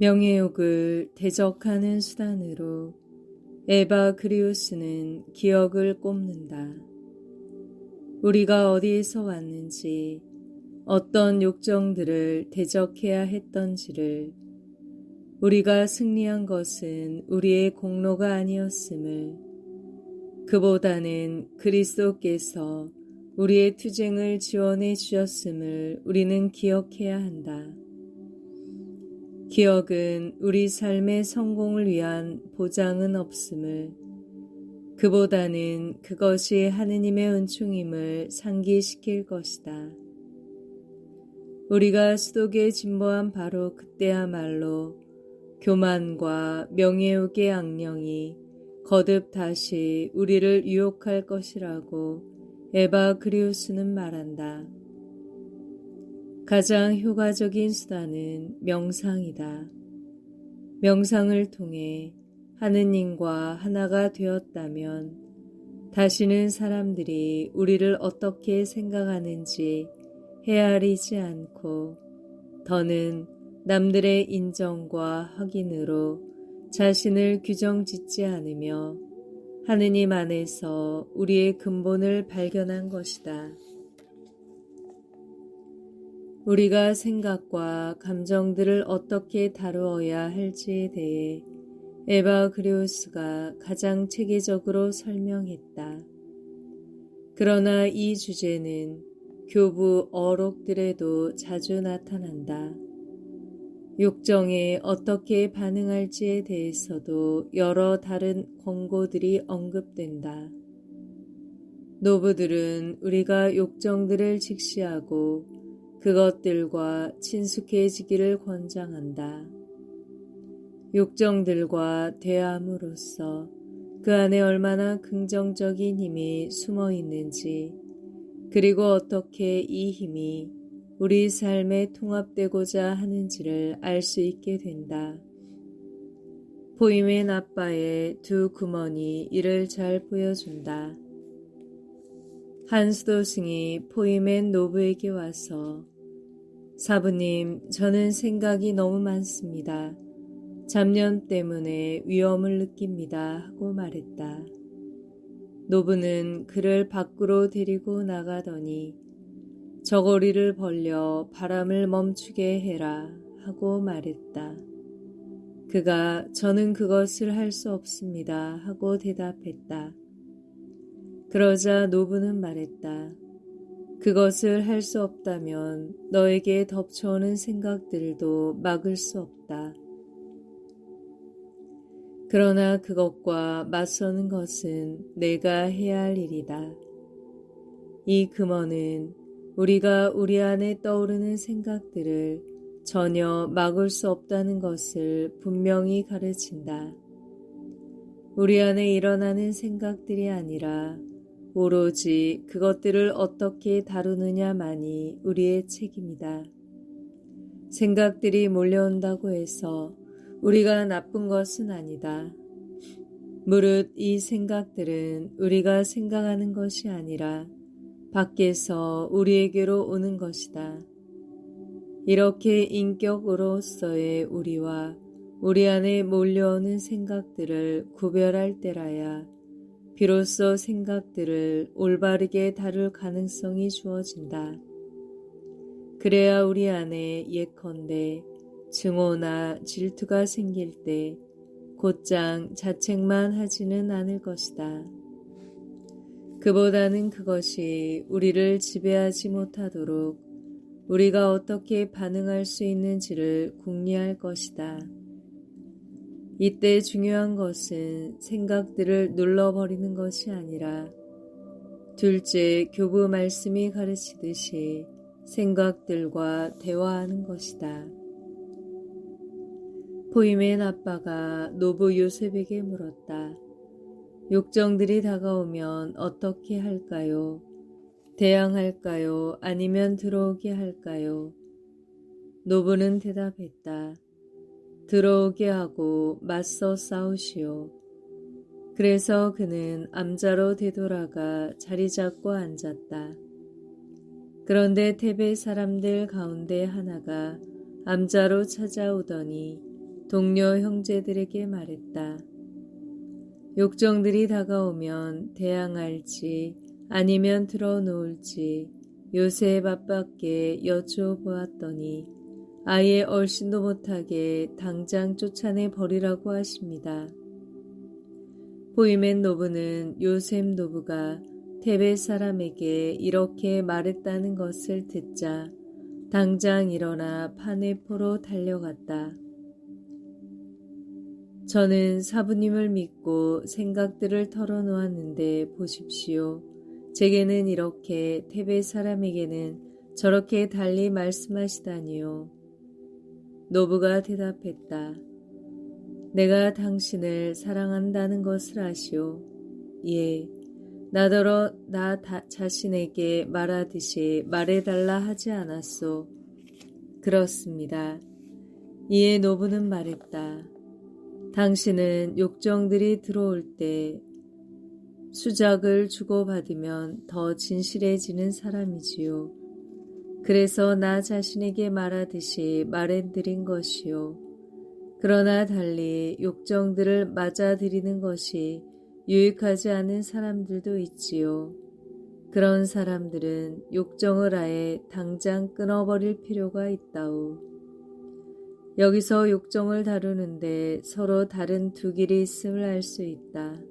명예욕을 대적하는 수단으로 에바그리우스는 기억을 꼽는다. 우리가 어디에서 왔는지, 어떤 욕정들을 대적해야 했던지를, 우리가 승리한 것은 우리의 공로가 아니었음을, 그보다는 그리스도께서 우리의 투쟁을 지원해 주셨음을 우리는 기억해야 한다. 기억은 우리 삶의 성공을 위한 보장은 없음을, 그보다는 그것이 하느님의 은총임을 상기시킬 것이다. 우리가 수독에 진보한 바로 그때야말로 교만과 명예욕의 악령이 거듭 다시 우리를 유혹할 것이라고 에바그리우스는 말한다. 가장 효과적인 수단은 명상이다. 명상을 통해 하느님과 하나가 되었다면 다시는 사람들이 우리를 어떻게 생각하는지 헤아리지 않고 더는 남들의 인정과 확인으로 자신을 규정짓지 않으며 하느님 안에서 우리의 근본을 발견한 것이다. 우리가 생각과 감정들을 어떻게 다루어야 할지에 대해 에바그리우스가 가장 체계적으로 설명했다. 그러나 이 주제는 교부 어록들에도 자주 나타난다. 욕정에 어떻게 반응할지에 대해서도 여러 다른 권고들이 언급된다. 노부들은 우리가 욕정들을 직시하고 그것들과 친숙해지기를 권장한다. 욕정들과 대함으로써 그 안에 얼마나 긍정적인 힘이 숨어 있는지, 그리고 어떻게 이 힘이 우리 삶에 통합되고자 하는지를 알 수 있게 된다. 포이멘 아빠의 두 구먼이 이를 잘 보여준다. 한 수도승이 포이멘 노부에게 와서 사부님, 저는 생각이 너무 많습니다. 잡념 때문에 위험을 느낍니다. 하고 말했다. 노부는 그를 밖으로 데리고 나가더니 저고리를 벌려 바람을 멈추게 해라 하고 말했다. 그가 저는 그것을 할 수 없습니다 하고 대답했다. 그러자 노부는 말했다. 그것을 할 수 없다면 너에게 덮쳐오는 생각들도 막을 수 없다. 그러나 그것과 맞서는 것은 내가 해야 할 일이다. 이 금어는 우리가 우리 안에 떠오르는 생각들을 전혀 막을 수 없다는 것을 분명히 가르친다. 우리 안에 일어나는 생각들이 아니라 오로지 그것들을 어떻게 다루느냐만이 우리의 책임이다. 생각들이 몰려온다고 해서 우리가 나쁜 것은 아니다. 무릇 이 생각들은 우리가 생각하는 것이 아니라 밖에서 우리에게로 오는 것이다. 이렇게 인격으로서의 우리와 우리 안에 몰려오는 생각들을 구별할 때라야 비로소 생각들을 올바르게 다룰 가능성이 주어진다. 그래야 우리 안에 예컨대 증오나 질투가 생길 때 곧장 자책만 하지는 않을 것이다. 그보다는 그것이 우리를 지배하지 못하도록 우리가 어떻게 반응할 수 있는지를 궁리할 것이다. 이때 중요한 것은 생각들을 눌러버리는 것이 아니라 둘째 교부 말씀이 가르치듯이 생각들과 대화하는 것이다. 포이멘 아빠가 노부 요셉에게 물었다. 욕정들이 다가오면 어떻게 할까요? 대항할까요? 아니면 들어오게 할까요? 노부는 대답했다. 들어오게 하고 맞서 싸우시오. 그래서 그는 암자로 되돌아가 자리 잡고 앉았다. 그런데 테베 사람들 가운데 하나가 암자로 찾아오더니 동료 형제들에게 말했다. 욕정들이 다가오면 대항할지 아니면 들어놓을지 요셉 아빠께 여쭤보았더니 아예 얼씬도 못하게 당장 쫓아내 버리라고 하십니다. 보이맨 노부는 요셉 노부가 테벳 사람에게 이렇게 말했다는 것을 듣자 당장 일어나 파네포로 달려갔다. 저는 사부님을 믿고 생각들을 털어놓았는데 보십시오. 제게는 이렇게 테벳 사람에게는 저렇게 달리 말씀하시다니요. 노부가 대답했다. 내가 당신을 사랑한다는 것을 아시오. 예, 나더러 나 자신에게 말하듯이 말해달라 하지 않았소. 그렇습니다. 이에 노부는 말했다. 당신은 욕정들이 들어올 때 수작을 주고받으면 더 진실해지는 사람이지요. 그래서 나 자신에게 말하듯이 말해드린 것이요. 그러나 달리 욕정들을 맞아들이는 것이 유익하지 않은 사람들도 있지요. 그런 사람들은 욕정을 아예 당장 끊어버릴 필요가 있다오. 여기서 욕정을 다루는데 서로 다른 두 길이 있음을 알 수 있다.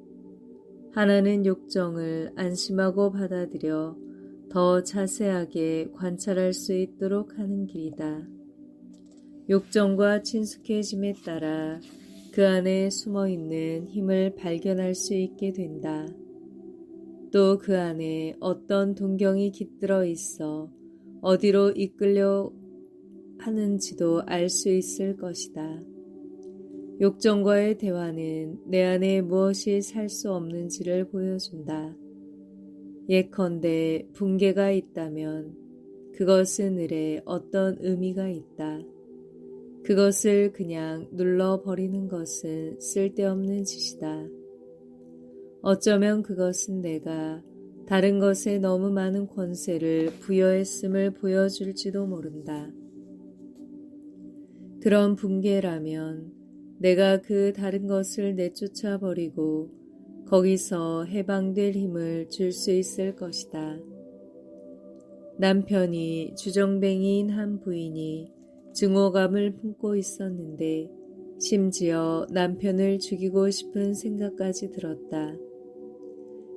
하나는 욕정을 안심하고 받아들여 더 자세하게 관찰할 수 있도록 하는 길이다. 욕정과 친숙해짐에 따라 그 안에 숨어있는 힘을 발견할 수 있게 된다. 또 그 안에 어떤 동경이 깃들어 있어 어디로 이끌려 하는지도 알 수 있을 것이다. 욕정과의 대화는 내 안에 무엇이 살 수 없는지를 보여준다. 예컨대 붕괴가 있다면 그것은 을에 어떤 의미가 있다. 그것을 그냥 눌러버리는 것은 쓸데없는 짓이다. 어쩌면 그것은 내가 다른 것에 너무 많은 권세를 부여했음을 보여줄지도 모른다. 그런 붕괴라면 내가 그 다른 것을 내쫓아 버리고 거기서 해방될 힘을 줄 수 있을 것이다. 남편이 주정뱅이인 한 부인이 증오감을 품고 있었는데 심지어 남편을 죽이고 싶은 생각까지 들었다.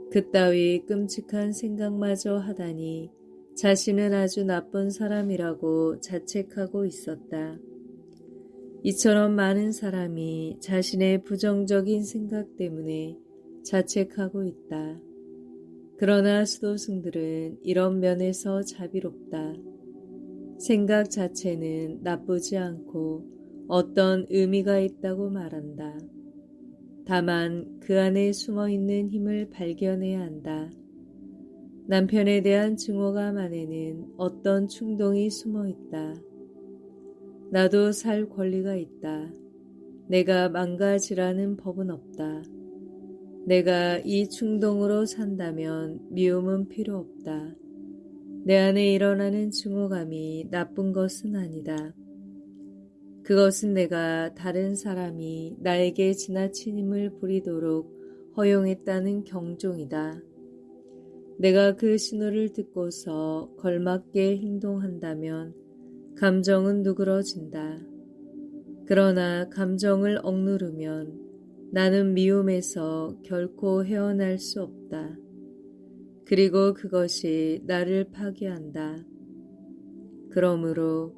그따위 끔찍한 생각마저 하다니 자신은 아주 나쁜 사람이라고 자책하고 있었다. 이처럼 많은 사람이 자신의 부정적인 생각 때문에 자책하고 있다. 그러나 수도승들은 이런 면에서 자비롭다. 생각 자체는 나쁘지 않고 어떤 의미가 있다고 말한다. 다만 그 안에 숨어있는 힘을 발견해야 한다. 남편에 대한 증오감 안에는 어떤 충동이 숨어있다. 나도 살 권리가 있다. 내가 망가지라는 법은 없다. 내가 이 충동으로 산다면 미움은 필요 없다. 내 안에 일어나는 증오감이 나쁜 것은 아니다. 그것은 내가 다른 사람이 나에게 지나친 힘을 부리도록 허용했다는 경종이다. 내가 그 신호를 듣고서 걸맞게 행동한다면 감정은 누그러진다. 그러나 감정을 억누르면 나는 미움에서 결코 헤어날 수 없다. 그리고 그것이 나를 파괴한다. 그러므로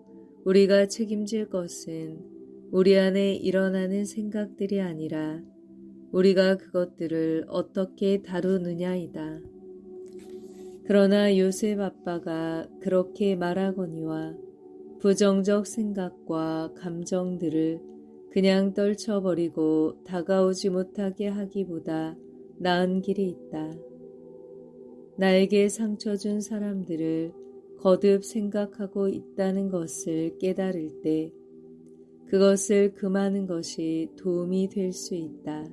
우리가 책임질 것은 우리 안에 일어나는 생각들이 아니라 우리가 그것들을 어떻게 다루느냐이다. 그러나 요셉 아빠가 그렇게 말하거니와 부정적 생각과 감정들을 그냥 떨쳐버리고 다가오지 못하게 하기보다 나은 길이 있다. 나에게 상처 준 사람들을 거듭 생각하고 있다는 것을 깨달을 때 그것을 금하는 것이 도움이 될 수 있다.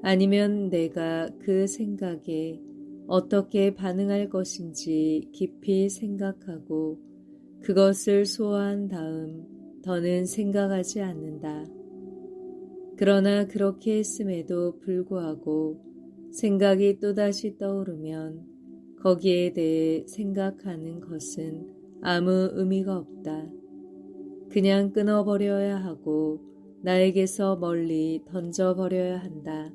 아니면 내가 그 생각에 어떻게 반응할 것인지 깊이 생각하고 그것을 소화한 다음 더는 생각하지 않는다. 그러나 그렇게 했음에도 불구하고 생각이 또다시 떠오르면 거기에 대해 생각하는 것은 아무 의미가 없다. 그냥 끊어버려야 하고 나에게서 멀리 던져버려야 한다.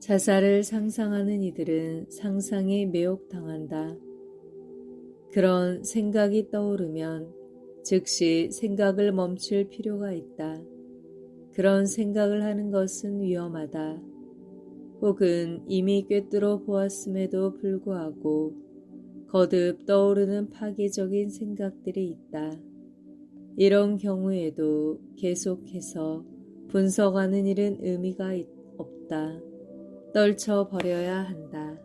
자살을 상상하는 이들은 상상에 매혹당한다. 그런 생각이 떠오르면 즉시 생각을 멈출 필요가 있다. 그런 생각을 하는 것은 위험하다. 혹은 이미 꿰뚫어 보았음에도 불구하고 거듭 떠오르는 파괴적인 생각들이 있다. 이런 경우에도 계속해서 분석하는 일은 의미가 없다. 떨쳐버려야 한다.